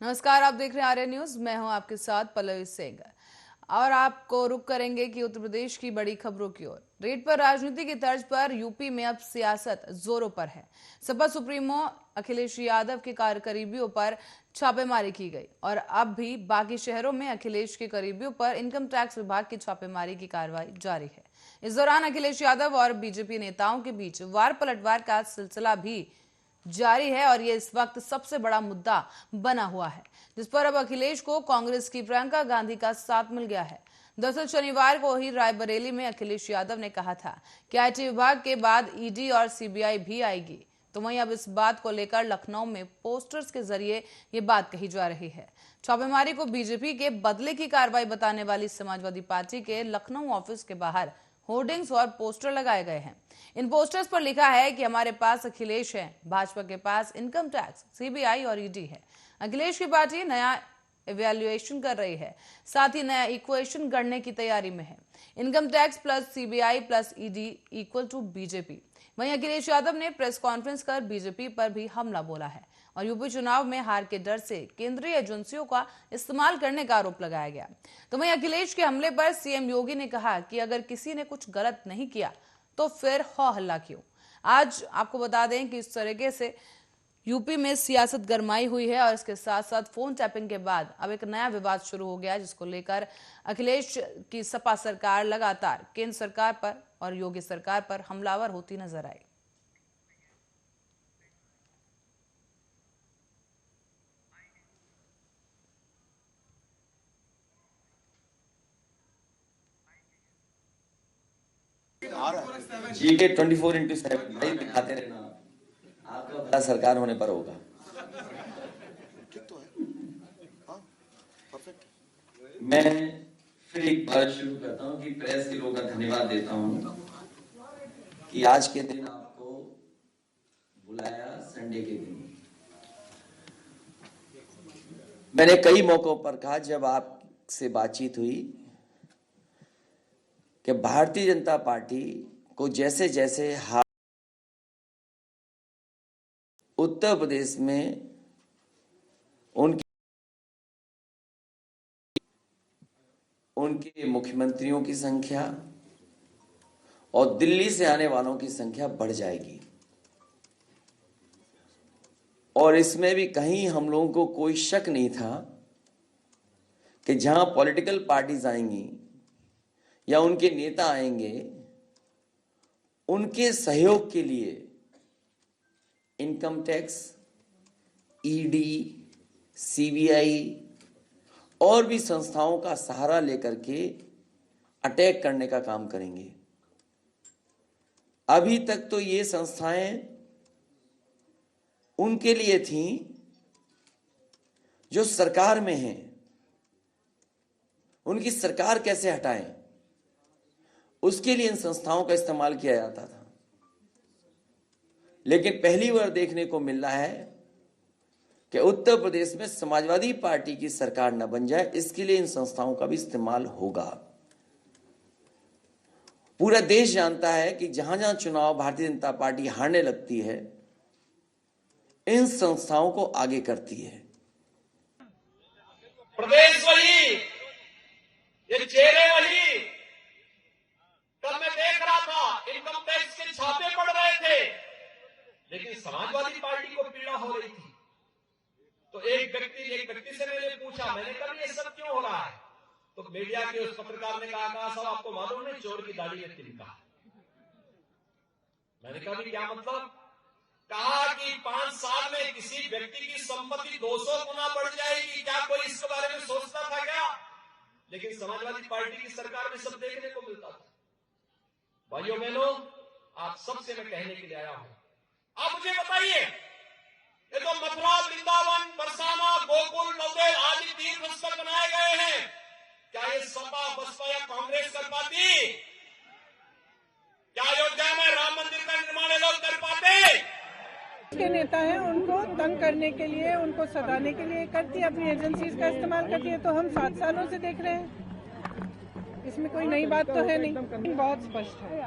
नमस्कार, आप देख रहे हैं आर्य न्यूज। मैं हूं आपके साथ पल्लवी सिंह और आपको रुक करेंगे कि उत्तर प्रदेश की बड़ी खबरों की ओर। रेड पर राजनीति की तर्ज पर यूपी में अब सियासत जोरों पर है। सपा सुप्रीमो अखिलेश यादव के करीबियों पर छापेमारी की गई और अब भी बाकी शहरों में अखिलेश के करीबियों पर इनकम टैक्स विभाग की छापेमारी की कार्रवाई जारी है। इस दौरान अखिलेश यादव और बीजेपी नेताओं के बीच वार पलटवार का सिलसिला भी जारी है और ये इस वक्त सबसे बड़ा मुद्दा बना हुआ है, जिस पर अब अखिलेश को कांग्रेस की प्रियंका गांधी का साथ मिल गया है। दरअसल शनिवार को ही रायबरेली में अखिलेश यादव ने कहा था कि आईटी विभाग के बाद ईडी और सीबीआई भी आएगी, तो वहीं अब इस बात को लेकर लखनऊ में पोस्टर्स के जरिए ये बात कही जा रही है। छापेमारी को बीजेपी के बदले की कार्रवाई बताने वाली समाजवादी पार्टी के लखनऊ ऑफिस के बाहर होर्डिंग्स और पोस्टर लगाए गए हैं। इन पोस्टर्स पर लिखा है कि हमारे पास अखिलेश है, भाजपा के पास इनकम टैक्स, सीबीआई और ईडी है। अखिलेश की पार्टी नया इवैल्यूएशन कर रही है, साथ ही नया इक्वेशन गढ़ने की तैयारी में है। Income tax plus CBI plus ED equal to BJP. वहीं अखिलेश यादव ने प्रेस कॉन्फ्रेंस कर बीजेपी पर भी हमला बोला है और यूपी चुनाव में हार के डर से केंद्रीय एजेंसियों का इस्तेमाल करने का आरोप लगाया गया। तो वहीं अखिलेश के हमले पर सीएम योगी ने कहा कि अगर किसी ने कुछ गलत नहीं किया तो फिर हो हल्ला क्यों। आज आपको बता दें कि इस तरीके से यूपी में सियासत गरमाई हुई है और इसके साथ साथ फोन टैपिंग के बाद अब एक नया विवाद शुरू हो गया, जिसको लेकर अखिलेश की सपा सरकार लगातार केंद्र सरकार पर और योगी सरकार पर हमलावर होती नजर आई। जीके 24/7 भाई दिखाते रहना, आपका भला सरकार होने पर होगा। मैं फिर एक बार शुरू करता हूं कि प्रेस के लोगों का धन्यवाद देता हूं कि आज के दिन आपको बुलाया, संडे के दिन। मैंने कई मौकों पर कहा जब आपसे बातचीत हुई कि भारतीय जनता पार्टी को जैसे जैसे उत्तर प्रदेश में उनके मुख्यमंत्रियों की संख्या और दिल्ली से आने वालों की संख्या बढ़ जाएगी और इसमें भी कहीं हम लोगों को कोई शक नहीं था कि जहां पॉलिटिकल पार्टीज आएंगी या उनके नेता आएंगे, उनके सहयोग के लिए इनकम टैक्स, ईडी, सीबीआई और भी संस्थाओं का सहारा लेकर के अटैक करने का काम करेंगे। अभी तक तो ये संस्थाएं उनके लिए थीं जो सरकार में हैं, उनकी सरकार कैसे हटाएं, उसके लिए इन संस्थाओं का इस्तेमाल किया जाता था। लेकिन पहली बार देखने को मिल रहा है कि उत्तर प्रदेश में समाजवादी पार्टी की सरकार न बन जाए, इसके लिए इन संस्थाओं का भी इस्तेमाल होगा। पूरा देश जानता है कि जहां जहां चुनाव भारतीय जनता पार्टी हारने लगती है, इन संस्थाओं को आगे करती है। प्रदेश वही, ये चेहरे वही। कल मैं देख रहा था इनकम टैक्स के छापे पड़ रहे थे, लेकिन समाजवादी पार्टी को पीड़ा हो रही थी। तो एक व्यक्ति से मैंने पूछा, मैंने कहा ये सब क्यों हो रहा है? तो मीडिया के उस पत्रकार ने कहा साहब आपको मालूम नहीं चोर की दाढ़ी में तिनका। मैंने कहा भी क्या मतलब? कहा कि 5 साल में किसी व्यक्ति की संपत्ति 200 गुना बढ़ जाएगी, क्या कोई इसके बारे में सोचता था क्या? लेकिन समाजवादी पार्टी की सरकार में सब देखने को मिलता था। भाइयों बहनों, आप सबसे मैं कहने के लिए आया हूं, आप मुझे बताइए, ये तो मथुरा, वृंदावन, बरसाना, गोकुल, नवदेव आदि तीर्थ स्थल बनाए गए हैं, क्या ये सपा, बसपा या कांग्रेस कर पाती? क्या अयोध्या में राम मंदिर का निर्माण ये लोग कर पाते? के नेता हैं, उनको तंग करने के लिए, उनको सताने के लिए करती है, अपनी एजेंसीज का इस्तेमाल करती है। तो हम 7 सालों से देख रहे हैं, इसमें कोई नई बात तो है नहीं, बहुत स्पष्ट है।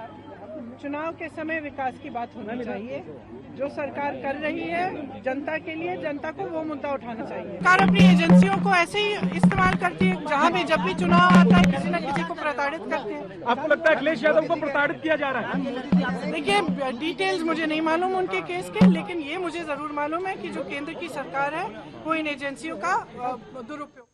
चुनाव के समय विकास की बात होनी चाहिए। जो सरकार कर रही है जनता के लिए, जनता को वो मुद्दा उठाना चाहिए। सरकार अपनी एजेंसियों को ऐसे ही इस्तेमाल करती है, जहाँ भी जब भी चुनाव आता है किसी न किसी को प्रताड़ित करते हैं। आपको लगता है अखिलेश यादव को प्रताड़ित किया जा रहा है? देखिए, डिटेल्स मुझे नहीं मालूम उनके केस के, लेकिन ये मुझे जरूर मालूम है कि जो केंद्र की सरकार है वो इन एजेंसियों का दुरुपयोग।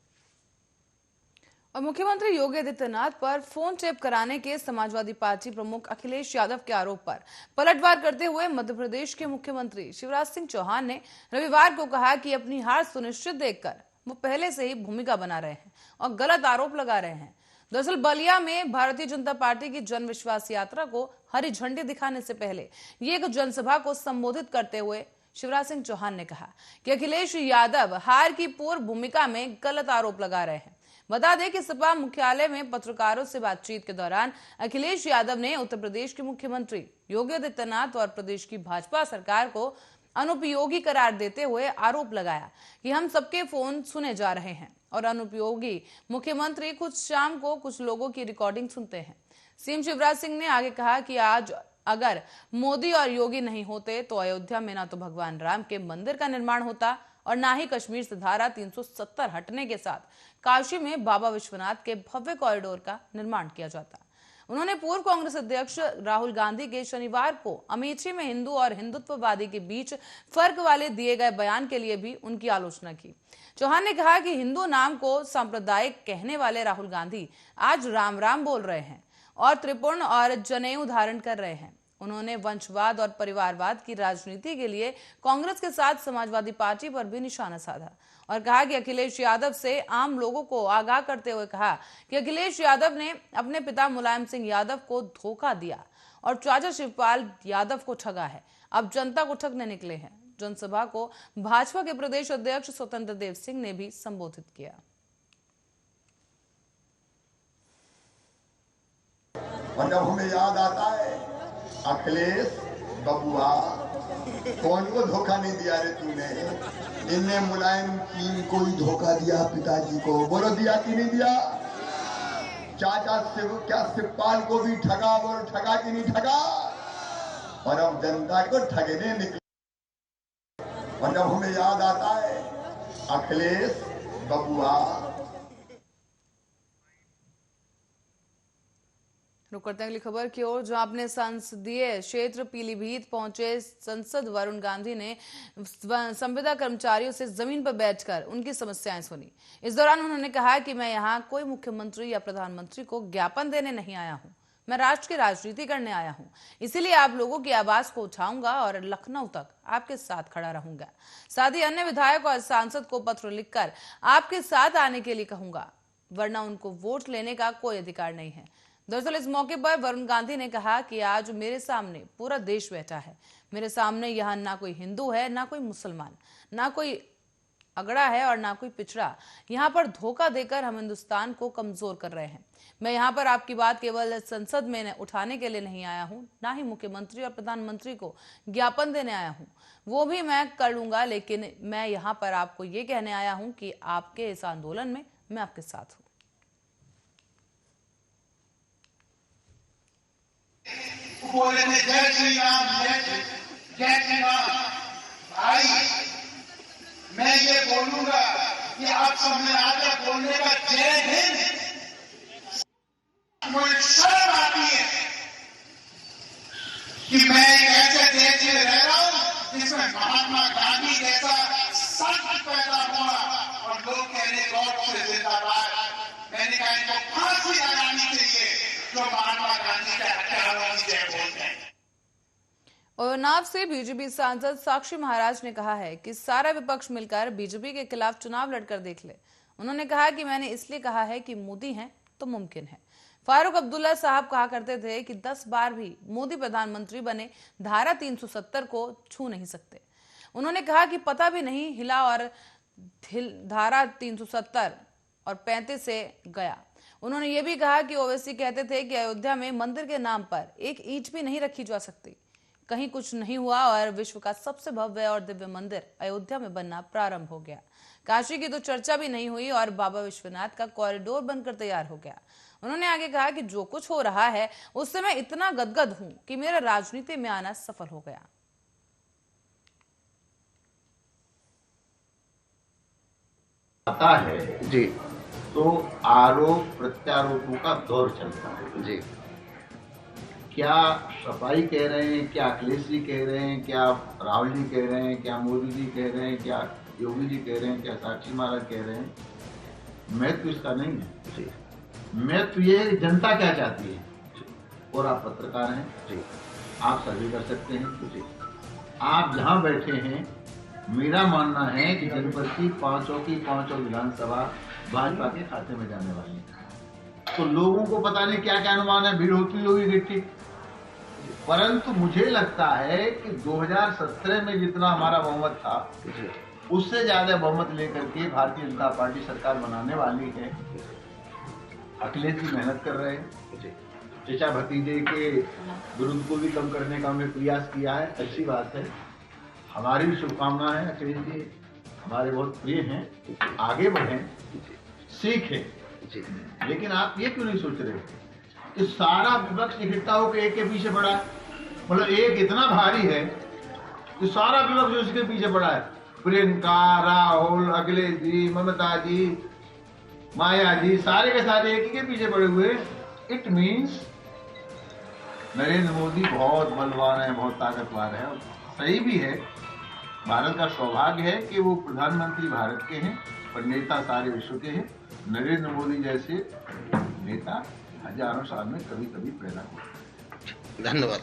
और मुख्यमंत्री योगी आदित्यनाथ पर फोन टेप कराने के समाजवादी पार्टी प्रमुख अखिलेश यादव के आरोप पर पलटवार करते हुए मध्य प्रदेश के मुख्यमंत्री शिवराज सिंह चौहान ने रविवार को कहा कि अपनी हार सुनिश्चित देखकर वो पहले से ही भूमिका बना रहे हैं और गलत आरोप लगा रहे हैं। दरअसल बलिया में भारतीय जनता पार्टी की जन विश्वास यात्रा को हरी झंडी दिखाने से पहले ये एक जनसभा को संबोधित करते हुए शिवराज सिंह चौहान ने कहा कि अखिलेश यादव हार की पूर्व भूमिका में गलत आरोप लगा रहे हैं। बता दें कि सपा मुख्यालय में पत्रकारों से बातचीत के दौरान अखिलेश यादव ने उत्तर प्रदेश के मुख्यमंत्री योगी आदित्यनाथ और प्रदेश की भाजपा सरकार को अनुपयोगी करार देते हुए आरोप लगाया कि हम सबके फोन सुने जा रहे हैं और अनुपयोगी मुख्यमंत्री खुद शाम को कुछ लोगों की रिकॉर्डिंग सुनते हैं। सीएम शिवराज सिंह ने आगे कहा कि आज अगर मोदी और योगी नहीं होते तो अयोध्या में ना तो भगवान राम के मंदिर का निर्माण होता और ना ही कश्मीर से धारा 370 हटने के साथ काशी में बाबा विश्वनाथ के भव्य कॉरिडोर का निर्माण किया जाता। उन्होंने पूर्व कांग्रेस अध्यक्ष राहुल गांधी के शनिवार को अमेठी में हिंदू और हिंदुत्ववादी के बीच फर्क वाले दिए गए बयान के लिए भी उनकी आलोचना की। चौहान ने कहा कि हिंदू नाम को सांप्रदायिक कहने वाले राहुल गांधी आज राम राम बोल रहे हैं और त्रिपुर्ण और जनेऊ धारण कर रहे हैं। उन्होंने वंशवाद और परिवारवाद की राजनीति के लिए कांग्रेस के साथ समाजवादी पार्टी पर भी निशाना साधा और कहा कि अखिलेश यादव से आम लोगों को आगाह करते हुए कहा कि अखिलेश यादव ने अपने पिता मुलायम सिंह यादव को धोखा दिया और चाचा शिवपाल यादव को ठगा है, अब जनता को ठगने निकले हैं। जनसभा को भाजपा के प्रदेश अध्यक्ष स्वतंत्र देव सिंह ने भी संबोधित किया। और जब हमें याद आता है अखिलेश बबुआ, कौन को धोखा नहीं दिया रे तूने? इनने मुलायम की कोई धोखा दिया पिताजी को? बोलो दिया कि नहीं दिया? चाचा शिवपाल को भी ठगा, बोलो ठगा कि नहीं ठगा? और अब जनता को ठगने निकले। और जब हमें याद आता है अखिलेश बबुआ। रुक करते हैं अगली खबर की ओर, जहां अपने संसदीय क्षेत्र पीलीभीत पहुंचे सांसद वरुण गांधी ने संविदा कर्मचारियों से जमीन पर बैठकर उनकी समस्याएं सुनी। इस दौरान उन्होंने कहा कि मैं यहां कोई मुख्यमंत्री या प्रधानमंत्री को ज्ञापन देने नहीं आया हूं, मैं राष्ट्र की राजनीति करने आया हूं। इसीलिए आप लोगों की आवाज को उठाऊंगा और लखनऊ तक आपके साथ खड़ा रहूंगा। साथ ही अन्य विधायक और सांसद को पत्र लिखकर आपके साथ आने के लिए कहूंगा, वरना उनको वोट लेने का कोई अधिकार नहीं है। दरअसल इस मौके पर वरुण गांधी ने कहा कि आज मेरे सामने पूरा देश बैठा है। मेरे सामने यहाँ ना कोई हिंदू है, ना कोई मुसलमान, ना कोई अगड़ा है और ना कोई पिछड़ा। यहाँ पर धोखा देकर हम हिंदुस्तान को कमजोर कर रहे हैं। मैं यहाँ पर आपकी बात केवल संसद में उठाने के लिए नहीं आया हूँ, ना ही मुख्यमंत्री और प्रधानमंत्री को ज्ञापन देने आया हूँ, वो भी मैं कर लूंगा, लेकिन मैं यहाँ पर आपको ये कहने आया हूँ कि आपके इस आंदोलन में मैं आपके साथ हूँ। बोले थे जय श्री राम, जय श्री राम। भाई मैं ये बोलूंगा कि आप सब में आकर बोलने का जय हिंद, मुझे शर्म आती है कि मैं एक ऐसे देश में रह रहा हूं जिसमें महात्मा गांधी जैसा संत पैदा हुआ और लोग कहने गौरव से जिंदाबाद। मैंने कहा इनको फांसी लगानी चाहिए जो महात्मा गांधी के हत्यारों की जय बोलते हैं। उन्नाव से बीजेपी सांसद साक्षी महाराज ने कहा है कि सारा विपक्ष मिलकर बीजेपी के खिलाफ चुनाव लड़कर देख ले। उन्होंने कहा कि मैंने इसलिए कहा है कि मोदी हैं तो मुमकिन है। फारूक अब्दुल्ला साहब कहा करते थे कि 10 बार भी मोदी प्रधानमंत्री बने धारा 370 को छू नहीं सकते। उन्होंने कहा कि पता भी नहीं हिला और धारा 370 और 35 से गया। उन्होंने ये भी कहा कि ओवैसी कहते थे कि अयोध्या में मंदिर के नाम पर एक ईंट भी नहीं रखी जा सकती। कहीं कुछ नहीं हुआ और विश्व का सबसे भव्य और दिव्य मंदिर अयोध्या में बनना प्रारंभ हो गया। काशी की तो चर्चा भी नहीं हुई और बाबा विश्वनाथ का कॉरिडोर बनकर तैयार हो गया। उन्होंने आगे कहा कि जो कुछ हो रहा है उससे मैं इतना गदगद हूं कि मेरा राजनीति में आना सफल हो गया। आता है जी तो आरोप प्रत्यारोपों का दौर चलता है जी। क्या सफाई कह रहे हैं, क्या अखिलेश जी कह रहे हैं, क्या राहुल जी कह रहे हैं, क्या मोदी जी कह रहे हैं, क्या योगी जी कह रहे हैं, क्या साक्षी महाराज कह रहे हैं, महत्व इसका नहीं है जी। महत्व ये है जनता क्या चाहती है। और आप पत्रकार हैं जी, आप सर्वे कर सकते हैं जी। आप जहां बैठे हैं, मेरा मानना है कि जनपद की पांचों विधानसभा भाजपा के खाते में जाने वाली है। तो लोगों को पता नहीं क्या क्या अनुमान है, भीड़ होती होगी गिट्टी, परंतु मुझे लगता है कि 2017 में जितना हमारा बहुमत था उससे ज्यादा बहुमत लेकर के भारतीय जनता पार्टी सरकार बनाने वाली है। अखिलेश जी मेहनत कर रहे हैं, चचा भतीजे के विरुद्ध को भी कम करने का हमने प्रयास किया है, अच्छी बात है। हमारी भी शुभकामना है, अखिलेश जी हमारे बहुत प्रिय हैं, आगे बढ़ें, सीखें। लेकिन आप ये क्यों नहीं सोच रहे कि सारा विपक्ष इकट्ठा होकर एक के पीछे पड़ा है, मतलब एक इतना भारी है कि सारा विपक्ष उसके पीछे पड़ा है। प्रियंका, राहुल, अखिलेश जी, ममता जी, माया जी, सारे के सारे एक ही के पीछे पड़े हुए। इट मीन्स नरेंद्र मोदी बहुत बलवान है, बहुत ताकतवर है। सही भी है, भारत का सौभाग्य है कि वो प्रधानमंत्री भारत के हैं, पर नेता सारे विश्व के हैं। नरेंद्र मोदी जैसे नेता हजारों साल में कभी कभी पैदा हुए। धन्यवाद।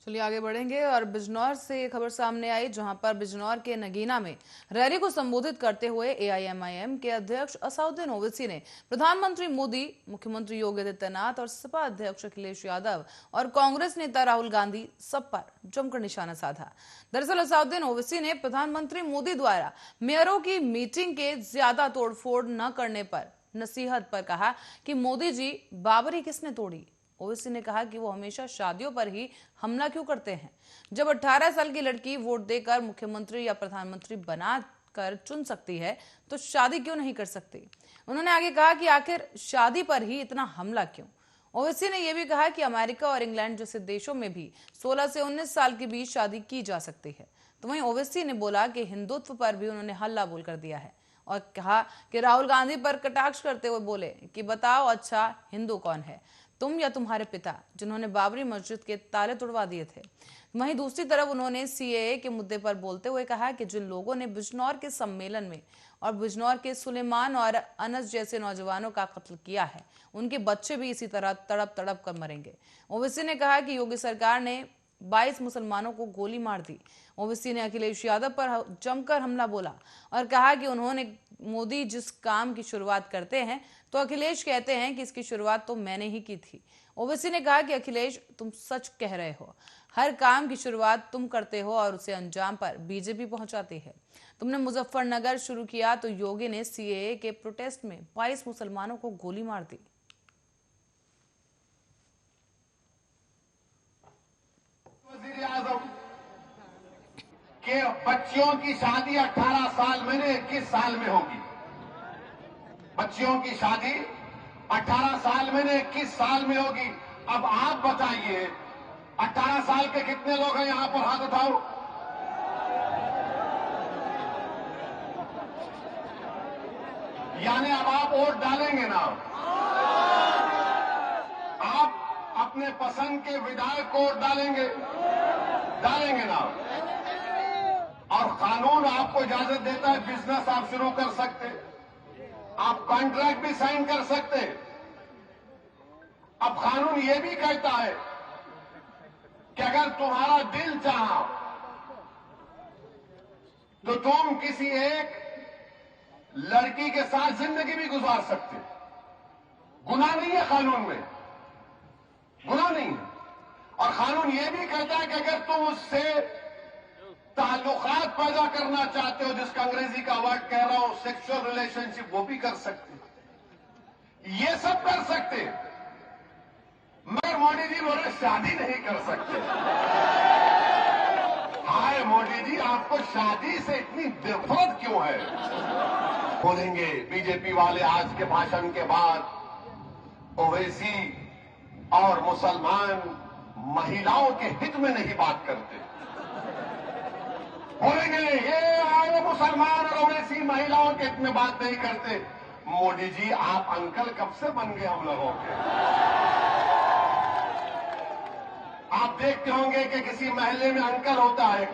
चलिए आगे बढ़ेंगे और बिजनौर से खबर सामने आई, जहां पर बिजनौर के नगीना में रैली को संबोधित करते हुए एआईएमआईएम के अध्यक्ष असाउद्दीन ओवैसी ने प्रधानमंत्री मोदी, मुख्यमंत्री योगी आदित्यनाथ और सपा अध्यक्ष अखिलेश यादव और कांग्रेस नेता राहुल गांधी सब पर जमकर निशाना साधा। दरअसल असाउद्दीन ओवैसी ने प्रधानमंत्री मोदी द्वारा मेयरों की मीटिंग के ज्यादा तोड़फोड़ न करने पर नसीहत पर कहा कि मोदी जी, बाबरी किसने तोड़ी। ओवैसी ने कहा कि वो हमेशा शादियों पर ही हमला क्यों करते हैं। जब 18 साल की लड़की वोट देकर मुख्यमंत्री या प्रधानमंत्री बनाकर चुन सकती है तो शादी क्यों नहीं कर सकती। उन्होंने आगे कहा कि आखिर शादी पर ही इतना हमला क्यों। ओवैसी ने यह भी कहा कि अमेरिका और इंग्लैंड जैसे देशों में भी 16 से 19 साल के बीच शादी की जा सकती है। तो वहीं ओवैसी ने बोला कि हिंदुत्व पर भी उन्होंने हल्ला बोल कर दिया है और कहा कि राहुल गांधी पर कटाक्ष करते हुए बोले कि बताओ अच्छा हिंदू कौन है, तुम या तुम्हारे पिता, जिन्होंने बाबरी मस्जिद के ताले तोड़वा दिए थे। वहीं दूसरी तरफ उन्होंने सीएए के मुद्दे पर बोलते हुए कहा कि जिन लोगों ने बिजनौर के सम्मेलन में और बिजनौर के सुलेमान और अनस जैसे नौजवानों का कत्ल किया है, उनके बच्चे भी इसी तरह तड़प तड़प कर मरेंगे। ओवैसी ने कहा कि योगी सरकार ने 22 मुसलमानों को गोली मार दी। ओवैसी ने अखिलेश यादव पर जमकर हमला बोला और कहा कि उन्होंने मोदी जिस काम की शुरुआत करते हैं तो अखिलेश कहते हैं कि इसकी शुरुआत तो मैंने ही की थी। ओवैसी ने कहा कि अखिलेश, तुम सच कह रहे हो, हर काम की शुरुआत तुम करते हो और उसे अंजाम पर बीजेपी पहुंचाती है। तुमने मुजफ्फरनगर शुरू किया तो योगी ने सीएए के प्रोटेस्ट में 22 मुसलमानों को गोली मार दी। कि बच्चियों की शादी 18 साल में 21 साल में होगी। बच्चियों की शादी 18 साल में 21 साल में होगी। अब आप बताइए 18 साल के कितने लोग हैं यहां पर, हाथ उठाओ। यानी अब आप वोट डालेंगे ना, आप अपने पसंद के विधायक को वोट डालेंगे ना। और कानून आपको इजाजत देता है, बिजनेस आप शुरू कर सकते, आप कॉन्ट्रैक्ट भी साइन कर सकते। अब कानून यह भी कहता है कि अगर तुम्हारा दिल चाहा तो तुम किसी एक लड़की के साथ जिंदगी भी गुजार सकते। गुनाह नहीं है कानून में, गुनाह नहीं है। और कानून यह भी कहता है कि अगर तुम उससे ताल्लुकात पैदा करना चाहते हो, जिसका अंग्रेजी का वर्ड कह रहा हूं सेक्सुअल रिलेशनशिप, वो भी कर सकते। ये सब कर सकते, मगर मोदी जी बोले शादी नहीं कर सकते। हाय मोदी जी, आपको शादी से इतनी नफरत क्यों है? बोलेंगे बीजेपी वाले आज के भाषण के बाद ओवैसी और मुसलमान महिलाओं के हित में नहीं बात करते। बोलेंगे ये आए मुसलमान और ओवैसी महिलाओं के हित में बात नहीं करते। मोदी जी आप अंकल कब से बन गए हम लोगों के? आप देखते होंगे कि किसी महल्ले में अंकल होता है,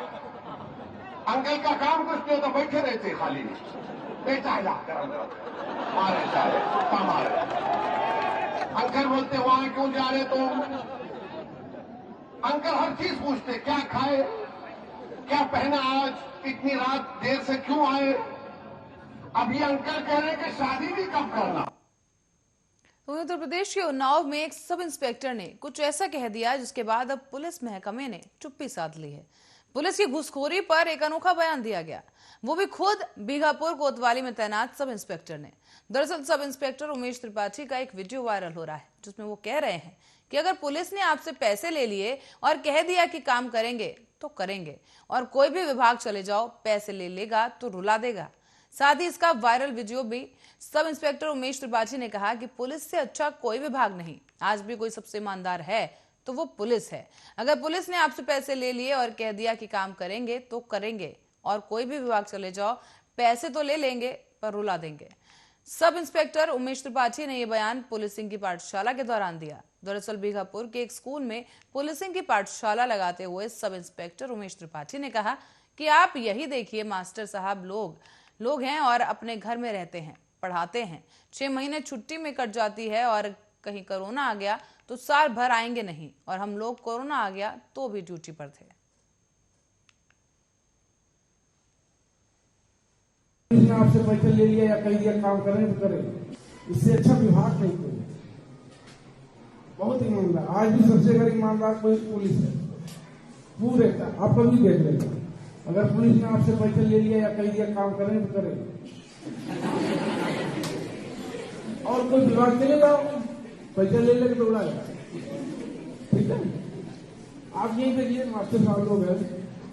अंकल का काम कुछ नहीं होता, बैठे रहते खाली, बेटा हिला मारे चाहे कुत्ता मारे। अंकल बोलते वहां क्यों जा रहे तुम? अंकल हर चीज पूछते, क्या खाए, क्या पहना, आज इतनी रात देर से क्यों आए। अभी अंकल कह रहे हैं कि शादी भी कब करना। उत्तर प्रदेश के उन्नाव में एक सब इंस्पेक्टर ने कुछ ऐसा कह दिया जिसके बाद अब पुलिस महकमे ने चुप्पी साध ली है। पुलिस की घूसखोरी पर एक अनोखा बयान दिया गया, वो भी खुद बीघापुर कोतवाली में तैनात सब इंस्पेक्टर ने। दरअसल सब इंस्पेक्टर उमेश त्रिपाठी का एक वीडियो वायरल हो रहा है जिसमें वो कह रहे हैं कि अगर पुलिस ने आपसे पैसे ले लिए और कह दिया कि काम करेंगे तो करेंगे, और कोई भी विभाग चले जाओ पैसे ले लेगा तो रुला देगा। साथ ही इसका वायरल वीडियो भी सब इंस्पेक्टर उमेश त्रिपाठी ने कहा कि पुलिस से अच्छा कोई विभाग नहीं, आज भी कोई सबसे ईमानदार है तो वो पुलिस है। अगर पुलिस ने आपसे पैसे ले लिए और कह दिया कि काम करेंगे तो करेंगे, और कोई भी विभाग चले जाओ पैसे तो ले लेंगे पर रुला देंगे। सब इंस्पेक्टर उमेश त्रिपाठी ने यह बयान पुलिसिंग की पाठशाला के दौरान दिया। दरअसल बीघापुर के एक स्कूल में पुलिसिंग की पाठशाला लगाते हुए सब इंस्पेक्टर उमेश त्रिपाठी ने कहा कि आप यही देखिए, मास्टर साहब लोग हैं और अपने घर में रहते हैं, पढ़ाते हैं, 6 महीने छुट्टी में कट जाती है, और कहीं कोरोना आ गया तो साल भर आएंगे नहीं, और हम लोग कोरोना आ गया तो भी ड्यूटी पर थे। आपसे पैसे ले लिया या कह दिया काम करें तो करें, इससे अच्छा विभाग नहीं कोई। बहुत ईमानदार, आज भी सबसे अगर ईमानदार कोई पुलिस है पूरे का, आप कभी देख लेगा। अगर पुलिस ने आपसे पैसे ले लिया या कह दिया काम करें तो करें, और कोई विभाग चले जाओ पैसे ले लेके दौड़ा है, ठीक है। आप यही देखिए, मास्टर साहब लोग हैं,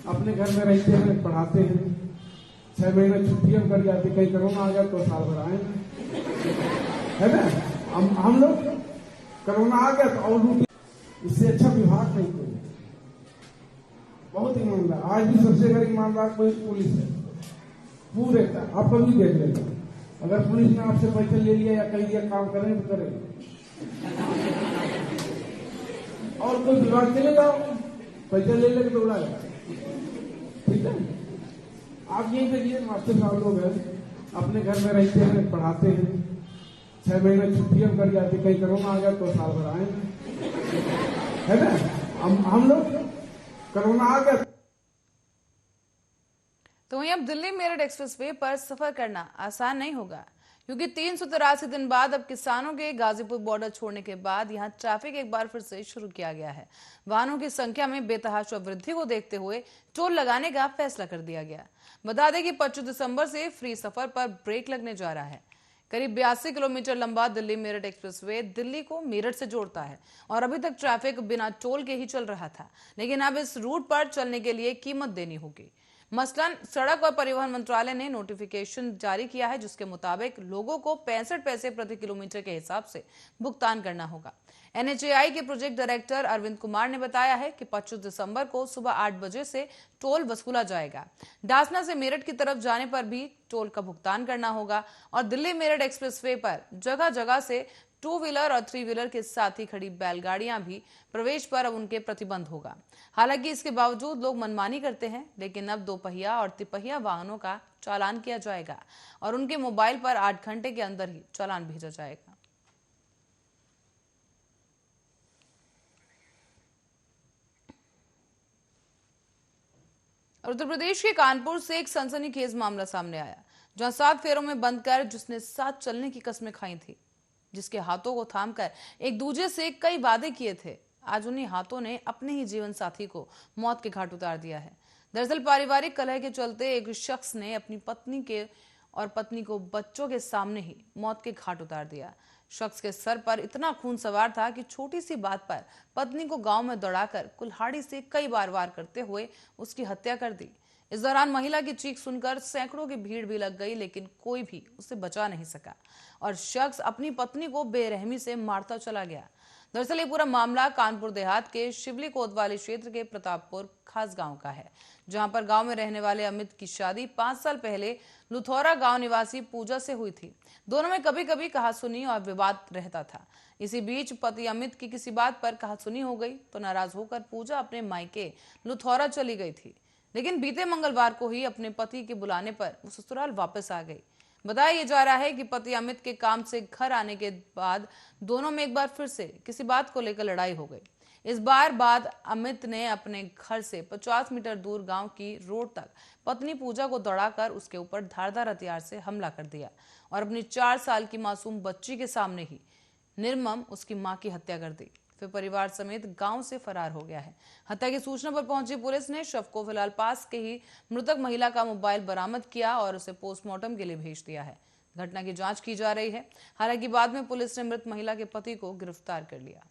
अपने घर में रहते हैं, पढ़ाते हैं, 6 महीने छुट्टियां कर जाती, कहीं कोरोना आ गया तो साल भर आए, है ना। हम लोग कोरोना आ गया तो और ड्यूटी, इससे अच्छा विभाग नहीं कोई। बहुत ईमानदार, आज भी सबसे अगर ईमानदार कोई पुलिस है पूरे का, आप कभी देख लेगा। अगर पुलिस ने आपसे पैसे ले लिया या कह दिया काम करें तो करें, और कोई विभाग चले जाओ पैसे ले लेके दौड़ा है, ठीक है। आप यही देखिए, मास्टर साहब लोग हैं, अपने घर में रहते हैं, पढ़ाते हैं, 6 महीने छुट्टियां कर जाती, कहीं कोरोना आ गया तो साल भर आए, है ना। हम लोग कोरोना आ गया। तो वहीं अब दिल्ली मेरठ एक्सप्रेसवे पर सफर करना आसान नहीं होगा, क्योंकि 383 दिन बाद अब किसानों के गाजीपुर बॉर्डर छोड़ने के बाद यहां ट्रैफिक एक बार फिर से शुरू किया गया है। वाहनों की संख्या में बेतहाशा वृद्धि को देखते हुए टोल लगाने का फैसला कर दिया गया। बता दें कि 25 दिसंबर से फ्री सफर पर ब्रेक लगने जा रहा है। करीब 82 किलोमीटर लंबा दिल्ली मेरठ एक्सप्रेसवे दिल्ली को मेरठ से जोड़ता है, और अभी तक ट्रैफिक बिना टोल के ही चल रहा था, लेकिन अब इस रूट पर चलने के लिए कीमत देनी होगी। मसलन सड़क और परिवहन मंत्रालय ने नोटिफिकेशन जारी किया है, जिसके मुताबिक लोगों को 65 पैसे प्रति किलोमीटर के हिसाब से भुगतान करना होगा। NHAI के प्रोजेक्ट डायरेक्टर अरविंद कुमार ने बताया है कि 25 दिसंबर को सुबह 8 बजे से टोल वसूला जाएगा। डासना से मेरठ की तरफ जाने पर भी टोल का भुगतान करना होगा, और दिल्ली मेरठ एक्सप्रेसवे पर जगह जगह से 2 व्हीलर और 3 व्हीलर के साथ ही खड़ी बैलगाड़ियां भी प्रवेश पर अब उनके प्रतिबंध होगा। हालांकि इसके बावजूद लोग मनमानी करते हैं, लेकिन अब 2 पहिया और तिपहिया वाहनों का चालान किया जाएगा, और उनके मोबाइल पर 8 घंटे के अंदर ही चालान भेजा जाएगा। और उत्तर प्रदेश के कानपुर से एक सनसनीखेज मामला सामने आया, जहां 7 फेरों में बंद कर जिसने साथ चलने की कस्में खाई थी, जिसके हाथों को थामकर एक दूसरे से कई वादे किए थे, आज उन्हीं हाथों ने अपने ही जीवन साथी को मौत के घाट उतार दिया है। दरअसल पारिवारिक कलह के चलते एक शख्स ने अपनी पत्नी को बच्चों के सामने ही मौत के घाट उतार दिया। शख्स के सर पर इतना खून सवार था कि छोटी सी बात पर पत्नी को गांव में दौड़ाकर कुल्हाड़ी से कई बार वार करते हुए उसकी हत्या कर दी। इस दौरान महिला की चीख सुनकर सैकड़ों की भीड़ भी लग गई, लेकिन कोई भी उसे बचा नहीं सका और शख्स अपनी पत्नी को बेरहमी से मारता चला गया। दरअसल ये पूरा मामला कानपुर देहात के शिवली कोतवाली क्षेत्र के प्रतापपुर खास गांव का है, जहां पर गांव में रहने वाले अमित की शादी 5 साल पहले लुथौरा गांव निवासी पूजा से हुई थी। दोनों में कभी कभी कहासुनी और विवाद रहता था। इसी बीच पति अमित की किसी बात पर कहासुनी हो गई तो नाराज होकर पूजा अपने मायके लुथौरा चली गई थी, लेकिन बीते मंगलवार को ही अपने पति के बुलाने पर वो ससुराल वापस आ गई। बताया जा रहा है कि पति अमित के काम से घर आने के बाद दोनों में एक बार फिर से किसी बात को लेकर लड़ाई हो गई। इस बार बाद अमित ने अपने घर से 50 मीटर दूर गांव की रोड तक पत्नी पूजा को दौड़ाकर उसके ऊपर धारदार हथियार से हमला कर दिया और अपनी 4 साल की मासूम बच्ची के सामने ही निर्मम उसकी मां की हत्या कर दी। फिर परिवार समेत गांव से फरार हो गया है। हत्या की सूचना पर पहुंची पुलिस ने शव को फिलहाल पास के ही मृतक महिला का मोबाइल बरामद किया और उसे पोस्टमार्टम के लिए भेज दिया है। घटना की जांच की जा रही है। हालांकि बाद में पुलिस ने मृत महिला के पति को गिरफ्तार कर लिया।